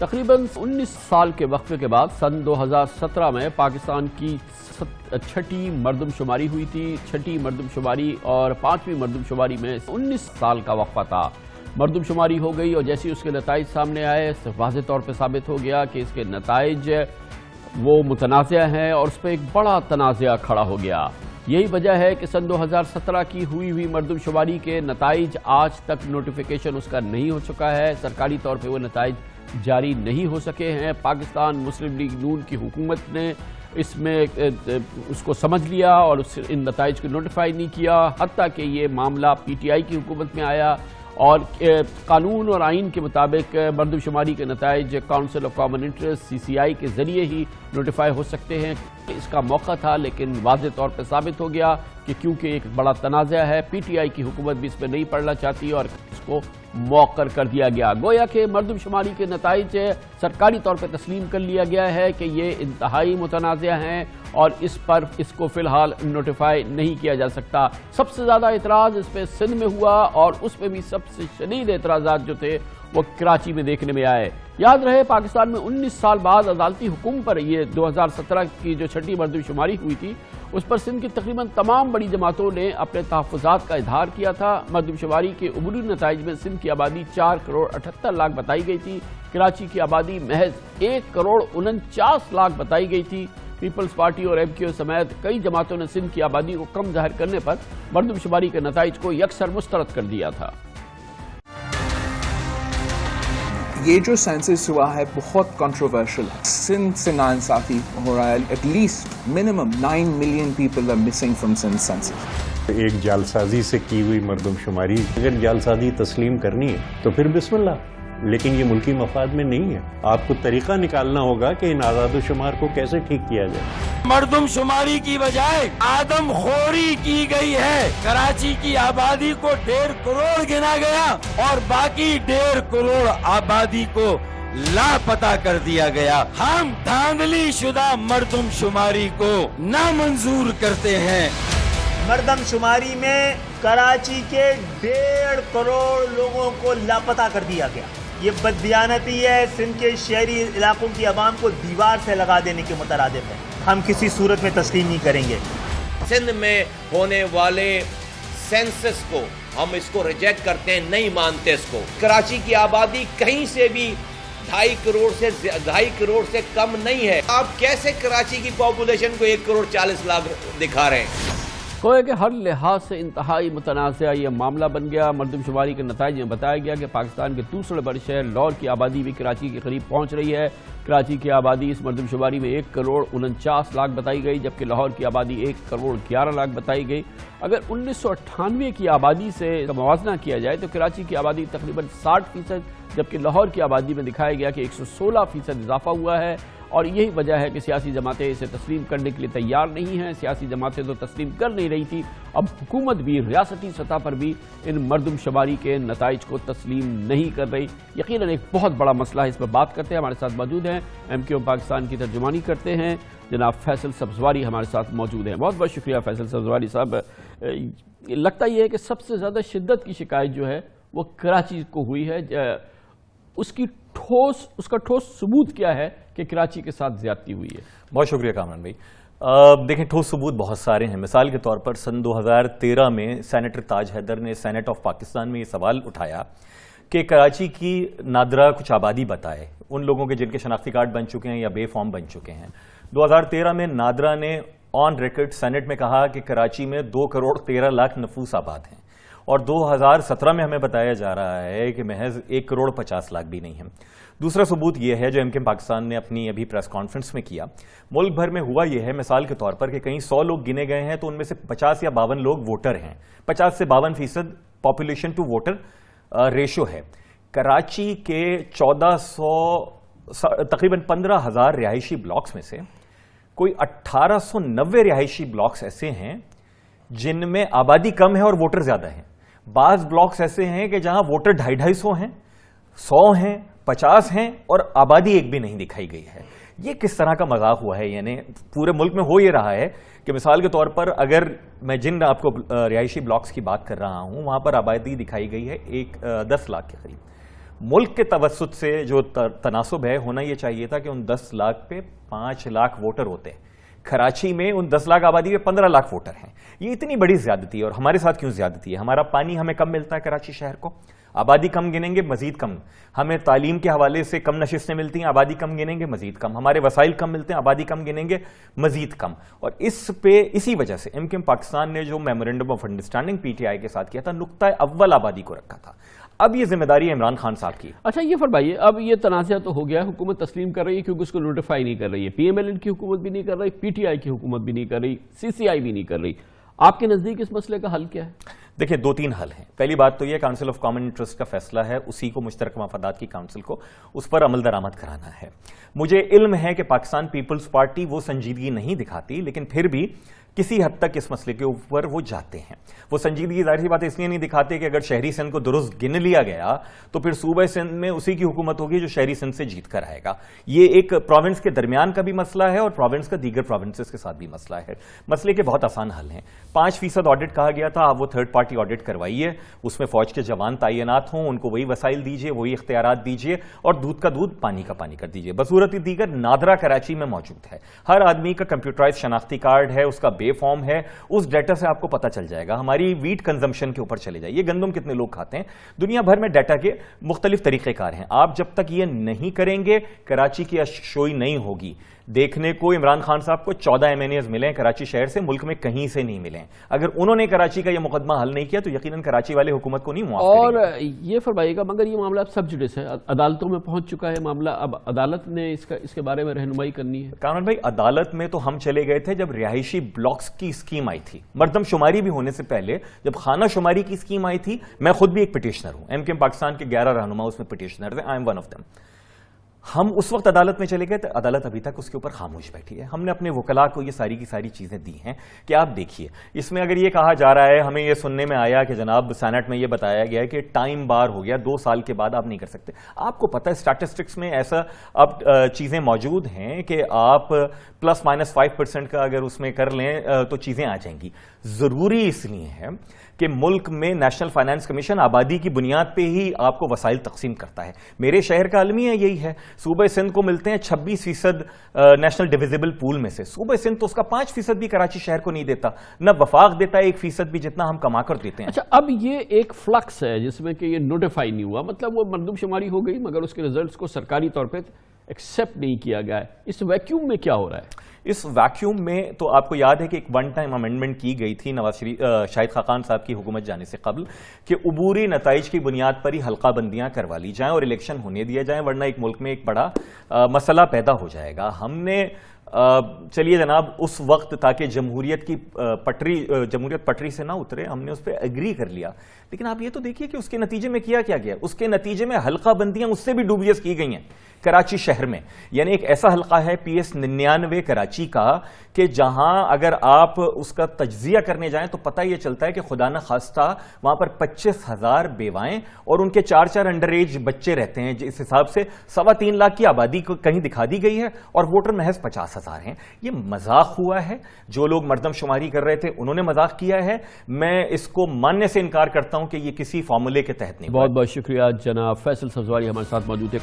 تقریباً 19 سال کے وقفے کے بعد سن 2017 میں پاکستان کی چھٹی مردم شماری ہوئی تھی. چھٹی مردم شماری اور پانچویں مردم شماری میں 19 سال کا وقفہ تھا. مردم شماری ہو گئی اور جیسے اس کے نتائج سامنے آئے واضح طور پہ ثابت ہو گیا کہ اس کے نتائج وہ متنازع ہیں اور اس پہ ایک بڑا تنازع کھڑا ہو گیا. یہی وجہ ہے کہ سن 2017 کی ہوئی مردم شماری کے نتائج آج تک نوٹیفیکیشن اس کا نہیں ہو چکا ہے. سرکاری طور پہ وہ نتائج جاری نہیں ہو سکے ہیں. پاکستان مسلم لیگ نون کی حکومت نے اس میں اس کو سمجھ لیا اور ان نتائج کو نوٹیفائی نہیں کیا، حتیٰ کہ یہ معاملہ پی ٹی آئی کی حکومت میں آیا اور قانون اور آئین کے مطابق مردم شماری کے نتائج کونسل آف کامن انٹرسٹ سی سی آئی کے ذریعے ہی نوٹیفائی ہو سکتے ہیں. اس کا موقع تھا لیکن واضح طور پہ ثابت ہو گیا کہ کیونکہ ایک بڑا تنازع ہے، پی ٹی آئی کی حکومت بھی اس پہ نہیں پڑنا چاہتی اور اس کو موخر کر دیا گیا. گویا کہ مردم شماری کے نتائج سرکاری طور پہ تسلیم کر لیا گیا ہے کہ یہ انتہائی متنازع ہیں اور اس پر اس کو فی الحال نوٹیفائی نہیں کیا جا سکتا. سب سے زیادہ اعتراض اس پہ سندھ میں ہوا اور اس میں بھی سب سے شدید اعتراضات جو تھے وہ کراچی میں دیکھنے میں آئے. یاد رہے پاکستان میں 19 سال بعد عدالتی حکم پر یہ 2017 کی جو چھٹی مردم شماری ہوئی تھی اس پر سندھ کی تقریباً تمام بڑی جماعتوں نے اپنے تحفظات کا اظہار کیا تھا. مردم شماری کے عمومی نتائج میں سندھ کی آبادی 4 کروڑ 78 لاکھ بتائی گئی تھی. کراچی کی آبادی محض 1 کروڑ 49 لاکھ بتائی گئی تھی. پیپلز پارٹی اور ایم کیو سمیت کئی جماعتوں نے سندھ کی آبادی کو کم ظاہر کرنے پر مردم شماری کے نتائج کو یکسر مسترد کر دیا تھا. یہ جو سینسس ہوا ہے بہت کنٹروورشل ہے. سندھ سے ناانصافی ہو رہا ہے. At least minimum 9 million people are missing from Sindh census. ایک جعلسازی سے کی ہوئی مردم شماری، اگر جعلسازی تسلیم کرنی ہے تو پھر بسم اللہ، لیکن یہ ملکی مفاد میں نہیں ہے. آپ کو طریقہ نکالنا ہوگا کہ ان اعداد و شمار کو کیسے ٹھیک کیا جائے. مردم شماری کی بجائے آدم خوری کی گئی ہے. کراچی کی آبادی کو 1.5 کروڑ گنا گیا اور باقی 1.5 کروڑ آبادی کو لاپتہ کر دیا گیا. ہم دھاندلی شدہ مردم شماری کو نامنظور کرتے ہیں. مردم شماری میں کراچی کے 1.5 کروڑ لوگوں کو لاپتہ کر دیا گیا. یہ بددیانتی ہے. سندھ کے شہری علاقوں کی عوام کو دیوار سے لگا دینے کے مترادف ہے. ہم کسی صورت میں تسلیم نہیں کریں گے. سندھ میں ہونے والے سینسس کو ہم اس کو ریجیکٹ کرتے ہیں، نہیں مانتے اس کو. کراچی کی آبادی کہیں سے بھی 2.5 کروڑ سے کم نہیں ہے. آپ کیسے کراچی کی پاپولیشن کو 1 کروڑ 40 لاکھ دکھا رہے ہیں؟ گویا کہ ہر لحاظ سے انتہائی متنازع یہ معاملہ بن گیا. مردم شماری کے نتائج میں بتایا گیا کہ پاکستان کے دوسرے بڑے شہر لاہور کی آبادی بھی کراچی کے قریب پہنچ رہی ہے. کراچی کی آبادی اس مردم شماری میں 1 کروڑ 49 لاکھ بتائی گئی، جبکہ لاہور کی آبادی 1 کروڑ 11 لاکھ بتائی گئی. اگر 1998 کی آبادی سے موازنہ کیا جائے تو کراچی کی آبادی تقریباً 60%، جبکہ لاہور کی آبادی میں دکھایا گیا کہ 116% اضافہ ہوا ہے. اور یہی وجہ ہے کہ سیاسی جماعتیں اسے تسلیم کرنے کے لیے تیار نہیں ہیں. سیاسی جماعتیں تو تسلیم کر نہیں رہی تھی، اب حکومت بھی ریاستی سطح پر بھی ان مردم شماری کے نتائج کو تسلیم نہیں کر رہی. یقیناً ایک بہت بڑا مسئلہ ہے، اس پر بات کرتے ہیں. ہمارے ساتھ موجود ہیں ایم کیو پاکستان کی ترجمانی کرتے ہیں جناب فیصل سبزواری ہمارے ساتھ موجود ہیں. بہت بہت شکریہ فیصل سبزواری صاحب. لگتا یہ ہے کہ سب سے زیادہ شدت کی شکایت جو ہے وہ کراچی کو ہوئی ہے. اس کا ٹھوس ثبوت کیا ہے کہ کراچی کے ساتھ زیادتی ہوئی ہے؟ بہت شکریہ کامران بھائی. دیکھیں ٹھوس ثبوت بہت سارے ہیں. مثال کے طور پر سن 2013 میں سینیٹر تاج حیدر نے سینٹ آف پاکستان میں یہ سوال اٹھایا کہ کراچی کی نادرا کچھ آبادی بتائے ان لوگوں کے جن کے شناختی کارڈ بن چکے ہیں یا بے فارم بن چکے ہیں. 2013 میں نادرا نے آن ریکارڈ سینٹ میں کہا کہ کراچی میں 2 کروڑ 13 لاکھ نفوس آباد ہیں، اور 2017 میں ہمیں بتایا جا رہا ہے کہ محض 1 کروڑ 50 لاکھ بھی نہیں ہیں. دوسرا ثبوت یہ ہے جو ایم کیو پاکستان نے اپنی ابھی پریس کانفرنس میں کیا. ملک بھر میں ہوا یہ ہے مثال کے طور پر کہ کہیں 100 لوگ گنے گئے ہیں تو ان میں سے 50 یا 52 لوگ ووٹر ہیں. 50 سے 52% پاپولیشن ٹو ووٹر ریشو ہے. کراچی کے 1400 تقریباً 15,000 رہائشی بلاکس میں سے کوئی 1890 رہائشی بلاکس ایسے ہیں جن میں آبادی کم ہے اور ووٹر زیادہ ہیں. بعض بلاکس ایسے ہیں کہ جہاں ووٹر 250 ہیں، 100 ہیں، 50 ہیں اور آبادی ایک بھی نہیں دکھائی گئی ہے. یہ کس طرح کا مذاق ہوا ہے؟ یعنی پورے ملک میں ہو یہ رہا ہے کہ مثال کے طور پر اگر میں جن آپ کو رہائشی بلاکس کی بات کر رہا ہوں وہاں پر آبادی دکھائی گئی ہے 10 لاکھ کے قریب. ملک کے توسط سے جو تناسب ہے ہونا یہ چاہیے تھا کہ ان 10 لاکھ پہ 5 لاکھ ووٹر ہوتے ہیں. کراچی میں ان 10 لاکھ آبادی پہ 15 لاکھ ووٹر ہیں. یہ اتنی بڑی زیادتی ہے. اور ہمارے ساتھ کیوں زیادتی ہے؟ ہمارا پانی ہمیں کم ملتا ہے کراچی شہر کو, آبادی کم گنیں گے مزید کم. ہمیں تعلیم کے حوالے سے کم نشستیں ملتی ہیں, آبادی کم گنیں گے مزید کم. ہمارے وسائل کم ملتے ہیں, آبادی کم گنیں گے مزید کم. اور اسی وجہ سے ایم کیو ایم پاکستان نے جو memorandum of understanding P T I کے ساتھ کیا تھا, نقطہ اول آبادی کو رکھا تھا. اب یہ ذمہ داری عمران خان صاحب کی. اچھا یہ فرمائیے, اب یہ تنازع تو ہو گیا, حکومت تسلیم کر رہی ہے کیونکہ اس کو نوٹیفائی نہیں کر رہی ہے, پی ایم ایل این کی حکومت بھی نہیں کر رہی, پی ٹی آئی کی حکومت بھی نہیں کر رہی, سی سی آئی بھی نہیں کر رہی. آپ کے نزدیک اس مسئلے کا حل کیا ہے؟ دیکھیں 2-3 حل ہیں. پہلی بات تو یہ کاؤنسل آف کامن انٹرسٹ کا فیصلہ ہے, اسی کو مشترکہ مفادات کی کاؤنسل کو اس پر عمل درآمد کرانا ہے. مجھے علم ہے کہ پاکستان پیپلز پارٹی وہ سنجیدگی نہیں دکھاتی, لیکن پھر بھی کسی حد تک اس مسئلے کے اوپر وہ جاتے ہیں. وہ سنجیدگی ظاہر سی بات اس لیے نہیں دکھاتے کہ اگر شہری سندھ کو درست گن لیا گیا تو پھر صوبہ سندھ میں اسی کی حکومت ہوگی جو شہری سندھ سے جیت کر آئے گا. یہ ایک پروونس کے درمیان کا بھی مسئلہ ہے اور پروونس کا دیگر پروونسز کے ساتھ بھی مسئلہ ہے. مسئلے کے بہت آسان حل ہیں. 5% آڈٹ کہا گیا تھا, آپ وہ تھرڈ پارٹی آڈٹ کروائیے, اس میں فوج کے جوان تعینات ہوں, ان کو وہی وسائل دیجیے, وہی اختیارات دیجیے, اور دودھ کا دودھ پانی کا پانی کر دیجیے. بصورت دیگر نادرا کراچی میں موجود ہے, ہر آدمی کا کمپیوٹرائز شناختی کارڈ ہے, اس کا بے فارم ہے, اس ڈیٹا سے آپ کو پتا چل جائے گا. ہماری ویٹ کنزمپشن کے اوپر چلے جائیے, گندم کتنے لوگ کھاتے ہیں, دنیا بھر میں ڈیٹا کے مختلف طریقہ کار ہیں. آپ جب تک یہ نہیں کریں گے کراچی کی اشوئی نہیں ہوگی. دیکھنے کو عمران خان صاحب کو 14 MNAs ملے کراچی شہر سے, ملک میں کہیں سے نہیں ملے. اگر انہوں نے کراچی کا یہ مقدمہ حل نہیں کیا تو یقیناً کراچی والے حکومت کو نہیں معاف کریں گے. اور یہ فرمائیے گا, مگر یہ معاملہ اب سب جوڈس ہے, عدالتوں میں پہنچ چکا ہے معاملہ, اب عدالت نے اس کے بارے میں رہنمائی کرنی ہے. کامران بھائی, عدالت میں تو ہم چلے گئے تھے جب رہائشی بلاکس کی اسکیم آئی تھی, مردم شماری بھی ہونے سے پہلے جب خانہ شماری کی اسکیم آئی تھی. میں خود بھی ایک پٹیشنر ہوں, ایم کیو ایم پاکستان کے 11 رہنما اس میں پٹیشنر ہیں, I am one of them. ہم اس وقت عدالت میں چلے گئے تو عدالت ابھی تک اس کے اوپر خاموش بیٹھی ہے. ہم نے اپنے وکلاء کو یہ ساری کی ساری چیزیں دی ہیں کہ آپ دیکھیے, اس میں اگر یہ کہا جا رہا ہے, ہمیں یہ سننے میں آیا کہ جناب سینٹ میں یہ بتایا گیا ہے کہ ٹائم بار ہو گیا, 2 سال کے بعد آپ نہیں کر سکتے. آپ کو پتہ ہے اسٹیٹسٹکس میں ایسا اب چیزیں موجود ہیں کہ آپ +- 5% کا اگر اس میں کر لیں تو چیزیں آ جائیں گی. ضروری اس لیے ہے کہ ملک میں نیشنل فائنانس کمیشن آبادی کی بنیاد پہ ہی آپ کو وسائل تقسیم کرتا ہے. میرے شہر کا المیہ یہی ہے, صوبہ سندھ کو ملتے ہیں 26% نیشنل ڈویزیبل پول میں سے. صوبہ سندھ تو اس کا 5% بھی کراچی شہر کو نہیں دیتا, نہ وفاق دیتا ہے 1% بھی جتنا ہم کما کر دیتے ہیں. اچھا, اب یہ ایک فلکس ہے جس میں کہ یہ نوٹیفائی نہیں ہوا, مطلب وہ مردم شماری ہو گئی مگر اس کے ریزلٹس کو سرکاری طور پہ ایکسیپٹ نہیں کیا گیا ہے. اس ویکیوم میں کیا ہو رہا ہے؟ اس ویکیوم میں تو آپ کو یاد ہے کہ ایک 1 ٹائم امینڈمنٹ کی گئی تھی شاہد خاقان صاحب کی حکومت جانے سے قبل کہ عبوری نتائج کی بنیاد پر ہی حلقہ بندیاں کروا لی جائیں اور الیکشن ہونے دیا جائیں, ورنہ ایک ملک میں ایک بڑا مسئلہ پیدا ہو جائے گا. ہم نے چلیے جناب اس وقت تاکہ جمہوریت پٹری سے نہ اترے, ہم نے اس پہ ایگری کر لیا. لیکن آپ یہ تو دیکھیے کہ اس کے نتیجے میں کیا گیا. اس کے نتیجے میں حلقہ بندیاں اس سے بھی ڈوبیس کی گئی ہیں کراچی شہر میں. یعنی ایک ایسا حلقہ ہے PS 99 کراچی کا کہ جہاں اگر آپ اس کا تجزیہ کرنے جائیں تو پتہ یہ چلتا ہے کہ خدا نہ خواستہ وہاں پر 25,000 بیوائیں اور ان کے 4 انڈر ایج بچے رہتے ہیں. اس حساب سے 3.25 لاکھ کی آبادی کو کہیں دکھا دی گئی ہے اور ووٹر محض 50,000 ہیں. یہ مذاق ہوا ہے. جو لوگ مردم شماری کر رہے تھے انہوں نے مذاق کیا ہے. میں اس کو ماننے سے انکار کرتا ہوں کہ یہ کسی فارمولے کے تحت نہیں. بہت بہت شکریہ جناب فیصل سبزواری ہمارے ساتھ موجود ہے.